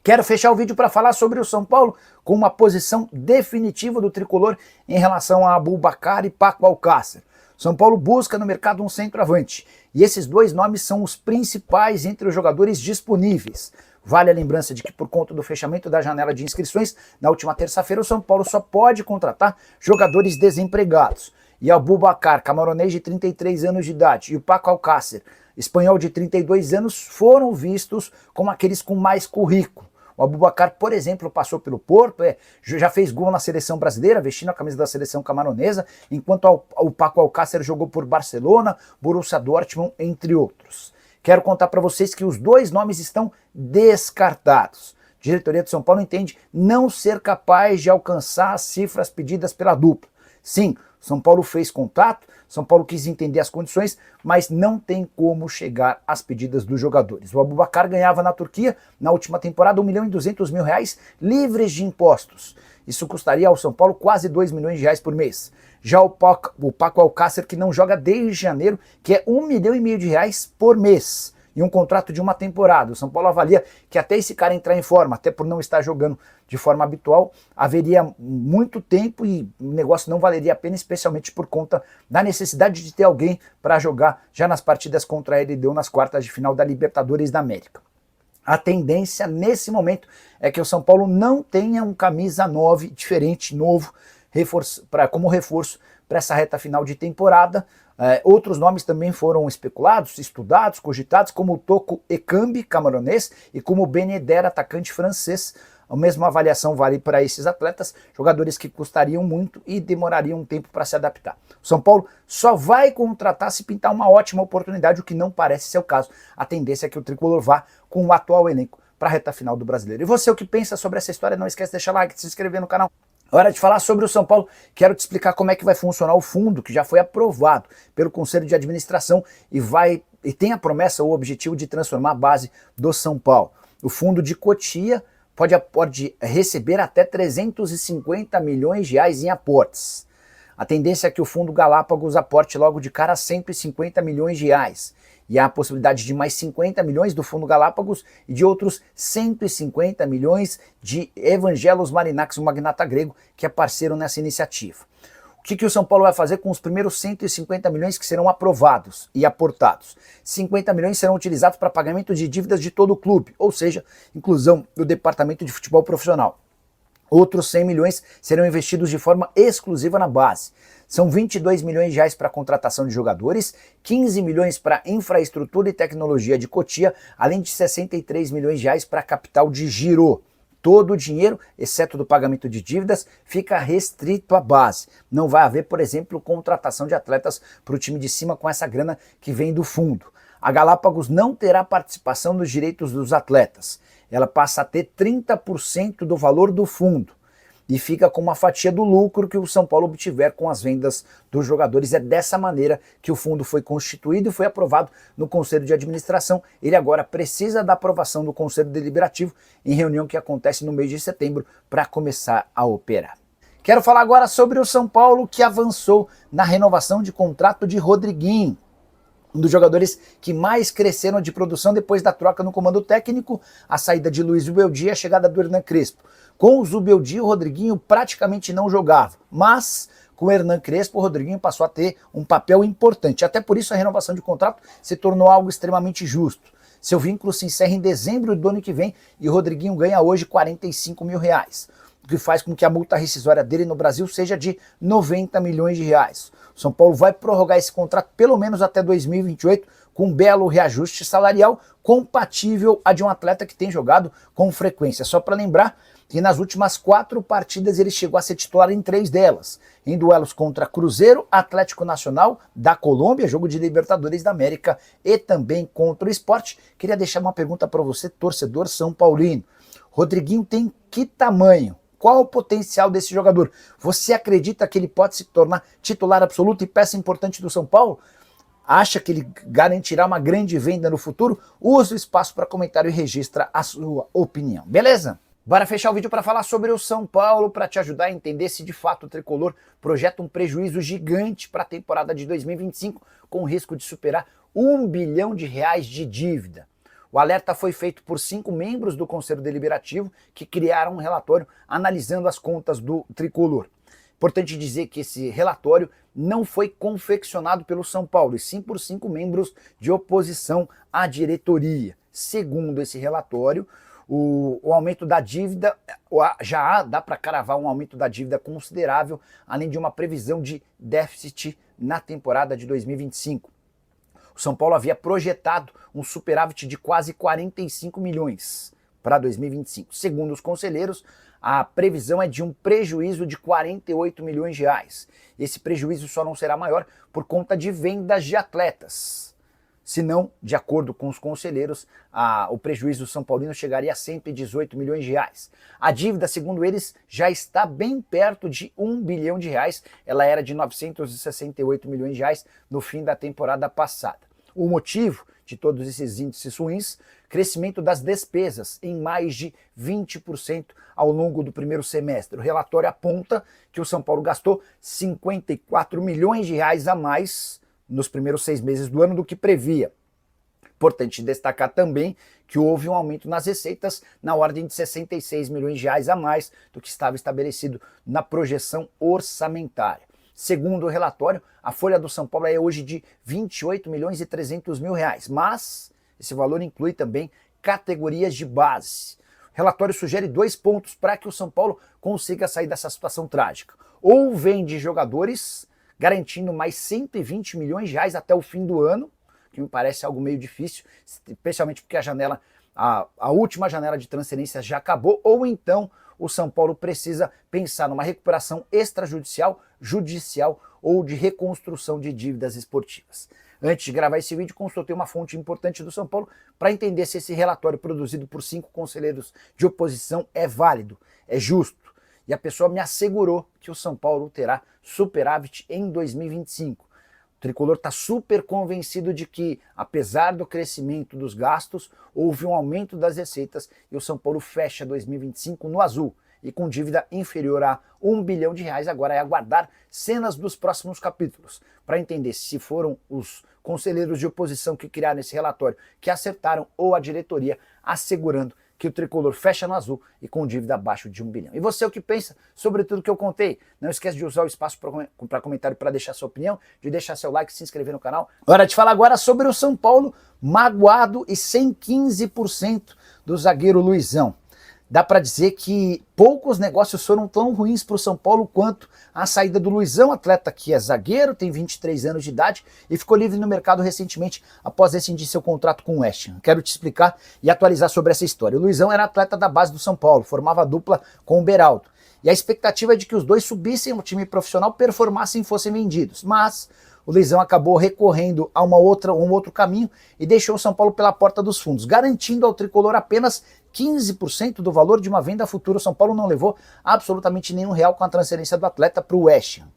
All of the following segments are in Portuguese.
Quero fechar o vídeo para falar sobre o São Paulo com uma posição definitiva do tricolor em relação a Aboubakar e Paco Alcácer. São Paulo busca no mercado um centroavante e esses dois nomes são os principais entre os jogadores disponíveis. Vale a lembrança de que por conta do fechamento da janela de inscrições, na última terça-feira o São Paulo só pode contratar jogadores desempregados. E Aboubakar, camaronês de 33 anos de idade, e o Paco Alcácer, espanhol de 32 anos, foram vistos como aqueles com mais currículo. O Aboubakar, por exemplo, passou pelo Porto, já fez gol na seleção brasileira, vestindo a camisa da seleção camaronesa, enquanto o Paco Alcácer jogou por Barcelona, Borussia Dortmund, entre outros. Quero contar para vocês que os dois nomes estão descartados. A diretoria de São Paulo entende não ser capaz de alcançar as cifras pedidas pela dupla. Sim, São Paulo fez contato, São Paulo quis entender as condições, mas não tem como chegar às pedidas dos jogadores. O Aboubakar ganhava na Turquia, na última temporada, R$1.200.000 livres de impostos. Isso custaria ao São Paulo quase R$2 milhões por mês. Já o Paco Alcácer, que não joga desde janeiro, que é R$1,5 milhão por mês. E um contrato de uma temporada. O São Paulo avalia que até esse cara entrar em forma, até por não estar jogando de forma habitual, haveria muito tempo e o negócio não valeria a pena, especialmente por conta da necessidade de ter alguém para jogar já nas partidas contra a LDU nas quartas de final da Libertadores da América. A tendência nesse momento é que o São Paulo não tenha um camisa 9 diferente, novo, como reforço para essa reta final de temporada. Outros nomes também foram especulados, estudados, cogitados, como o Toko Ekambi, camaronês, e como o Ben Yedder, atacante francês. A mesma avaliação vale para esses atletas, jogadores que custariam muito e demorariam um tempo para se adaptar. O São Paulo só vai contratar se pintar uma ótima oportunidade, o que não parece ser o caso. A tendência é que o tricolor vá com o atual elenco para a reta final do Brasileiro. E você, o que pensa sobre essa história? Não esquece de deixar like, de se inscrever no canal. Hora de falar sobre o São Paulo, quero te explicar como é que vai funcionar o fundo, que já foi aprovado pelo Conselho de Administração e tem a promessa ou o objetivo de transformar a base do São Paulo. O fundo de Cotia pode receber até R$350 milhões em aportes. A tendência é que o fundo Galápagos aporte logo de cara R$150 milhões. E há a possibilidade de mais 50 milhões do Fundo Galápagos e de outros 150 milhões de Evangelos Marinax, um magnata grego que é parceiro nessa iniciativa. O que o São Paulo vai fazer com os primeiros 150 milhões que serão aprovados e aportados? 50 milhões serão utilizados para pagamento de dívidas de todo o clube, ou seja, inclusão do departamento de futebol profissional. Outros 100 milhões serão investidos de forma exclusiva na base. São 22 milhões para a contratação de jogadores, 15 milhões para infraestrutura e tecnologia de Cotia, além de 63 milhões para a capital de giro. Todo o dinheiro, exceto do pagamento de dívidas, fica restrito à base. Não vai haver, por exemplo, contratação de atletas para o time de cima com essa grana que vem do fundo. A Galápagos não terá participação nos direitos dos atletas. Ela passa a ter 30% do valor do fundo e fica com uma fatia do lucro que o São Paulo obtiver com as vendas dos jogadores. É dessa maneira que o fundo foi constituído e foi aprovado no Conselho de Administração. Ele agora precisa da aprovação do Conselho Deliberativo em reunião que acontece no mês de setembro para começar a operar. Quero falar agora sobre o São Paulo, que avançou na renovação de contrato de Rodriguinho, um dos jogadores que mais cresceram de produção depois da troca no comando técnico, a saída de Luiz Zubeldia e a chegada do Hernan Crespo. Com o Zubeldia, o Rodriguinho praticamente não jogava, mas com o Hernan Crespo, o Rodriguinho passou a ter um papel importante. Até por isso a renovação de contrato se tornou algo extremamente justo. Seu vínculo se encerra em dezembro do ano que vem e o Rodriguinho ganha hoje R$45 mil, o que faz com que a multa rescisória dele no Brasil seja de R$90 milhões. O São Paulo vai prorrogar esse contrato pelo menos até 2028 com um belo reajuste salarial compatível a de um atleta que tem jogado com frequência. Só para lembrar que nas últimas 4 partidas ele chegou a ser titular em 3 delas, em duelos contra Cruzeiro, Atlético Nacional da Colômbia, jogo de Libertadores da América, e também contra o Sport. Queria deixar uma pergunta para você, torcedor são paulino. Rodriguinho tem que tamanho? Qual o potencial desse jogador? Você acredita que ele pode se tornar titular absoluto e peça importante do São Paulo? Acha que ele garantirá uma grande venda no futuro? Use o espaço para comentário e registra a sua opinião, beleza? Bora fechar o vídeo para falar sobre o São Paulo, para te ajudar a entender se de fato o tricolor projeta um prejuízo gigante para a temporada de 2025, com o risco de superar R$1 bilhão de dívida. O alerta foi feito por 5 membros do Conselho Deliberativo que criaram um relatório analisando as contas do tricolor. Importante dizer que esse relatório não foi confeccionado pelo São Paulo, e sim por 5 membros de oposição à diretoria. Segundo esse relatório, o aumento da dívida, já dá para cravar um aumento da dívida considerável, além de uma previsão de déficit na temporada de 2025. O São Paulo havia projetado um superávit de quase 45 milhões para 2025. Segundo os conselheiros, a previsão é de um prejuízo de 48 milhões de reais. Esse prejuízo só não será maior por conta de vendas de atletas. Se não, de acordo com os conselheiros, o prejuízo do São Paulino chegaria a 118 milhões de reais. A dívida, segundo eles, já está bem perto de 1 bilhão de reais. Ela era de 968 milhões de reais no fim da temporada passada. O motivo de todos esses índices ruins, crescimento das despesas em mais de 20% ao longo do primeiro semestre. O relatório aponta que o São Paulo gastou 54 milhões de reais a mais nos primeiros 6 meses do ano do que previa. Importante destacar também que houve um aumento nas receitas na ordem de 66 milhões de reais a mais do que estava estabelecido na projeção orçamentária. Segundo o relatório, a folha do São Paulo é hoje de 28 milhões e 300 mil reais, mas esse valor inclui também categorias de base. O relatório sugere 2 pontos para que o São Paulo consiga sair dessa situação trágica. Ou vende jogadores, garantindo mais 120 milhões de reais até o fim do ano, que me parece algo meio difícil, especialmente porque a última janela de transferências já acabou, ou então o São Paulo precisa pensar numa recuperação extrajudicial, judicial ou de reconstrução de dívidas esportivas. Antes de gravar esse vídeo, consultei uma fonte importante do São Paulo para entender se esse relatório produzido por 5 conselheiros de oposição é válido, é justo. E a pessoa me assegurou que o São Paulo terá superávit em 2025. O tricolor está super convencido de que, apesar do crescimento dos gastos, houve um aumento das receitas e o São Paulo fecha 2025 no azul e com dívida inferior a 1 bilhão de reais. Agora é aguardar cenas dos próximos capítulos para entender se foram os conselheiros de oposição que criaram esse relatório que acertaram ou a diretoria assegurando que o tricolor fecha no azul e com dívida abaixo de 1 bilhão. E você, o que pensa sobre tudo que eu contei? Não esquece de usar o espaço para comentário para deixar sua opinião, de deixar seu like, se inscrever no canal. Hora de falar agora sobre o São Paulo magoado e sem 15% do zagueiro Luizão. Dá para dizer que poucos negócios foram tão ruins para o São Paulo quanto a saída do Luizão, atleta que é zagueiro, tem 23 anos de idade e ficou livre no mercado recentemente após rescindir seu contrato com o West Ham. Quero te explicar e atualizar sobre essa história. O Luizão era atleta da base do São Paulo, formava dupla com o Beraldo. E a expectativa é de que os dois subissem ao time profissional, performassem e fossem vendidos. Mas o Luizão acabou recorrendo a um outro caminho e deixou o São Paulo pela porta dos fundos, garantindo ao tricolor apenas 15% do valor de uma venda futura. O São Paulo não levou absolutamente nenhum real com a transferência do atleta para o West Ham.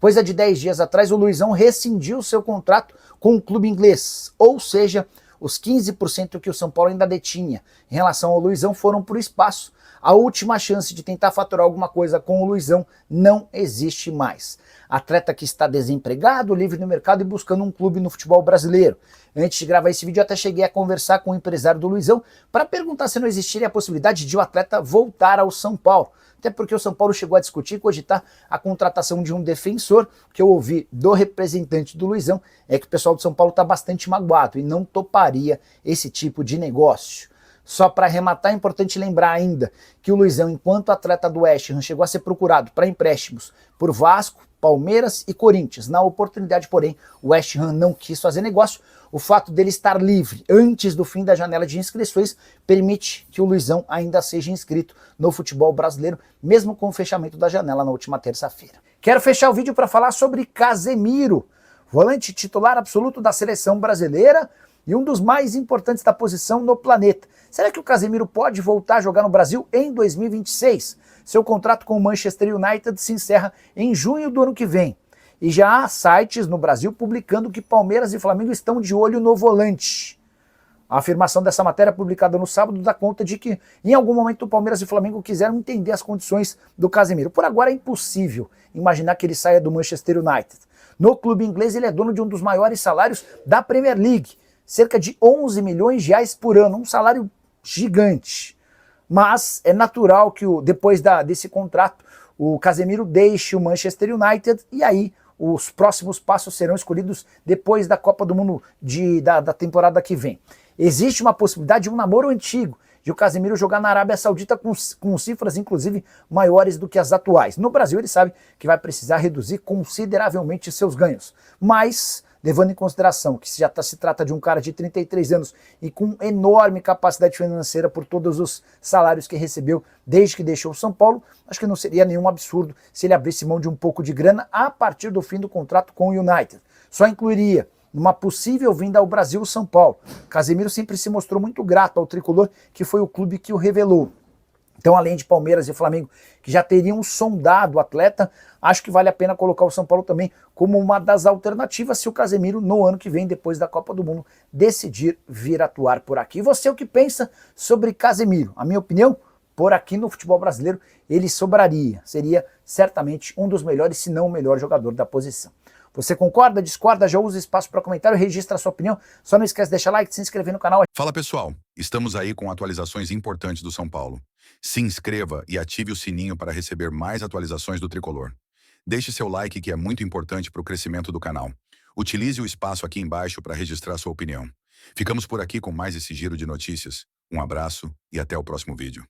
Coisa de 10 dias atrás, o Luizão rescindiu seu contrato com o clube inglês, ou seja, os 15% que o São Paulo ainda detinha em relação ao Luizão foram para o espaço. A última chance de tentar faturar alguma coisa com o Luizão não existe mais. Atleta que está desempregado, livre no mercado e buscando um clube no futebol brasileiro. Antes de gravar esse vídeo, eu até cheguei a conversar com o empresário do Luizão para perguntar se não existiria a possibilidade de o atleta voltar ao São Paulo. Até porque o São Paulo chegou a discutir e cogitar a contratação de um defensor. O que eu ouvi do representante do Luizão é que o pessoal do São Paulo está bastante magoado e não toparia esse tipo de negócio. Só para arrematar, é importante lembrar ainda que o Luizão, enquanto atleta do West Ham, chegou a ser procurado para empréstimos por Vasco, Palmeiras e Corinthians. Na oportunidade, porém, o West Ham não quis fazer negócio. O fato dele estar livre antes do fim da janela de inscrições permite que o Luizão ainda seja inscrito no futebol brasileiro, mesmo com o fechamento da janela na última terça-feira. Quero fechar o vídeo para falar sobre Casemiro, volante titular absoluto da seleção brasileira e um dos mais importantes da posição no planeta. Será que o Casemiro pode voltar a jogar no Brasil em 2026? Seu contrato com o Manchester United se encerra em junho do ano que vem. E já há sites no Brasil publicando que Palmeiras e Flamengo estão de olho no volante. A afirmação dessa matéria, publicada no sábado, dá conta de que em algum momento o Palmeiras e o Flamengo quiseram entender as condições do Casemiro. Por agora é impossível imaginar que ele saia do Manchester United. No clube inglês ele é dono de um dos maiores salários da Premier League. cerca de 11 milhões de reais por ano, um salário gigante. Mas é natural que depois desse contrato o Casemiro deixe o Manchester United e aí os próximos passos serão escolhidos depois da Copa do Mundo da temporada que vem. Existe uma possibilidade de um namoro antigo, de o Casemiro jogar na Arábia Saudita com cifras inclusive maiores do que as atuais. No Brasil ele sabe que vai precisar reduzir consideravelmente seus ganhos, mas levando em consideração que se trata de um cara de 33 anos e com enorme capacidade financeira por todos os salários que recebeu desde que deixou o São Paulo, acho que não seria nenhum absurdo se ele abrisse mão de um pouco de grana a partir do fim do contrato com o United. Só incluiria numa possível vinda ao Brasil o São Paulo. Casemiro sempre se mostrou muito grato ao tricolor, que foi o clube que o revelou. Então, além de Palmeiras e Flamengo, que já teriam sondado o atleta, acho que vale a pena colocar o São Paulo também como uma das alternativas se o Casemiro, no ano que vem, depois da Copa do Mundo, decidir vir atuar por aqui. E você, o que pensa sobre Casemiro? A minha opinião, por aqui no futebol brasileiro, ele sobraria. Seria certamente um dos melhores, se não o melhor jogador da posição. Você concorda, discorda, já usa espaço para comentário, registra a sua opinião. Só não esquece de deixar like, de se inscrever no canal. Fala pessoal, estamos aí com atualizações importantes do São Paulo. Se inscreva e ative o sininho para receber mais atualizações do Tricolor. Deixe seu like que é muito importante para o crescimento do canal. Utilize o espaço aqui embaixo para registrar sua opinião. Ficamos por aqui com mais esse giro de notícias. Um abraço e até o próximo vídeo.